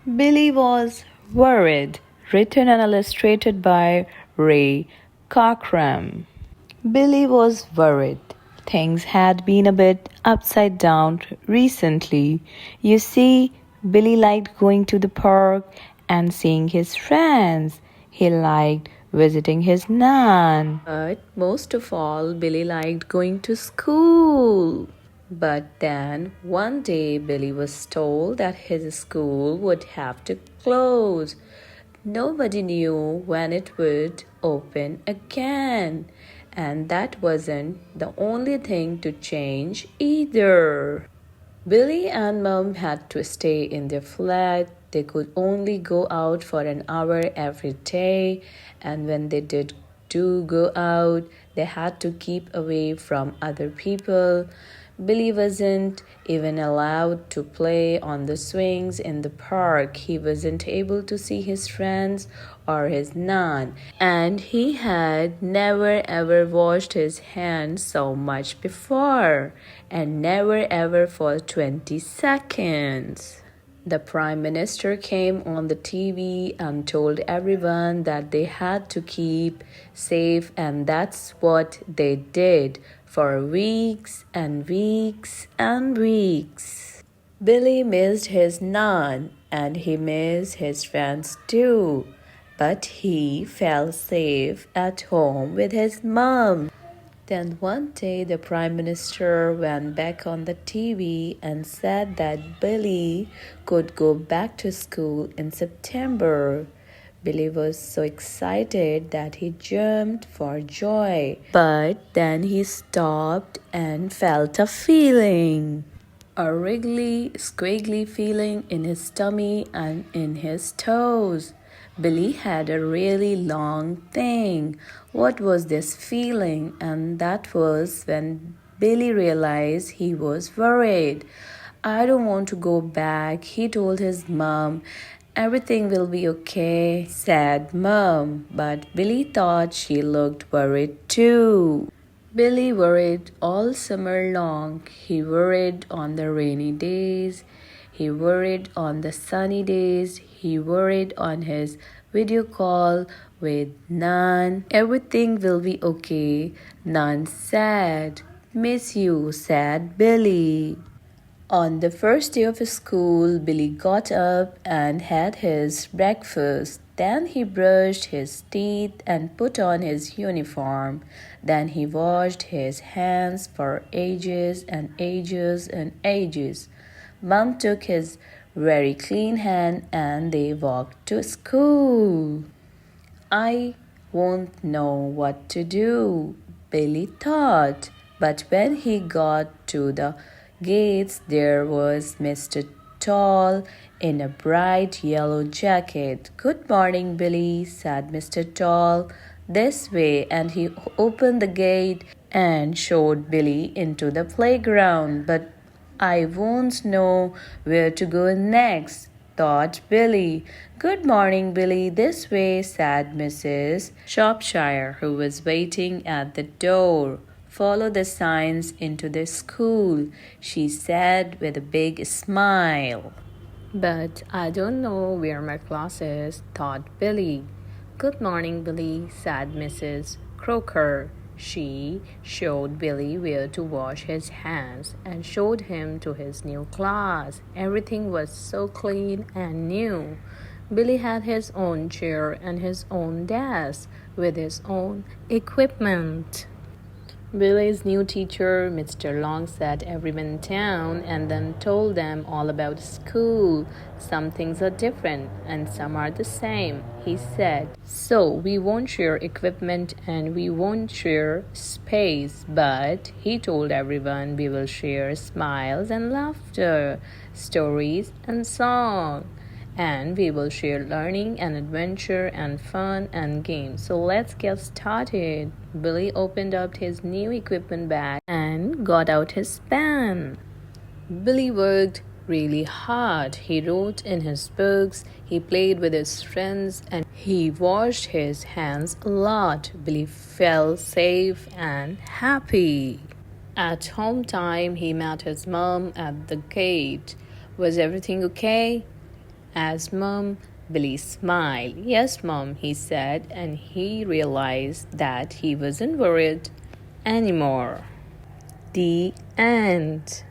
Billy was worried, written and illustrated by Ray Cockram. Billy was worried. Things had been a bit upside down recently. You see, Billy liked going to the park and seeing his friends. He liked visiting his nan. But most of all, Billy liked going to school. But then one day Billy was told that his school would have to close. Nobody knew when it would open again. And that wasn't the only thing to change either. Billy and Mom had to stay in their flat. They could only go out for an hour every day, and when they did do go out, they had to keep away from other people. Billy wasn't even allowed to play on the swings in the park. He wasn't able to see his friends or his nan, and he had never ever washed his hands so much before, and never ever for 20 seconds. The Prime Minister came on the TV and told everyone that they had to keep safe, and that's what they did for weeks and weeks and weeks. Billy missed his nan and he missed his friends too, but he felt safe at home with his mom. Then one day the Prime Minister went back on the TV and said that Billy could go back to school in September. Billy was so excited that he jumped for joy. But then he stopped and felt a feeling. A wriggly, squiggly feeling in his tummy and in his toes. Billy had a really long thing. What was this feeling? And that was when Billy realized he was worried. I don't want to go back, he told his mom. Everything will be okay, said Mom. But Billy thought she looked worried too. Billy worried all summer long. He worried on the rainy days. He worried on the sunny days. He worried on his video call with Nan. Everything will be okay, Nan said. Miss you, said Billy. On the first day of school, Billy got up and had his breakfast. Then he brushed his teeth and put on his uniform. Then he washed his hands for ages and ages and ages. Mom took his very clean hand and they walked to school. I won't know what to do, Billy thought. But when he got to the gates, there was Mr. Tall in a bright yellow jacket. Good morning, Billy, said Mr. Tall. This way, and he opened the gate and showed Billy into the playground. But I won't know where to go next, thought Billy. Good morning, Billy. This way, said Mrs. Shropshire, who was waiting at the door. Follow the signs into the school, she said with a big smile. But I don't know where my class is, thought Billy. Good morning, Billy, said Mrs. Crocker. She showed Billy where to wash his hands and showed him to his new class. Everything was so clean and new. Billy had his own chair and his own desk with his own equipment. Billy's new teacher, Mr. Long, sat everyone down and then told them all about school. Some things are different and some are the same, he said. So we won't share equipment and we won't share space, but he told everyone we will share smiles and laughter, stories and song. And we will share learning and adventure and fun and games. So let's get started. Billy opened up his new equipment bag and got out his pen. Billy worked really hard. He wrote in his books, he played with his friends, and he washed his hands a lot. Billy felt safe and happy. At home time, he met his mom at the gate. Was everything okay? As Mom, Billy smiled. Yes, Mom, he said, and he realized that he wasn't worried anymore. The end.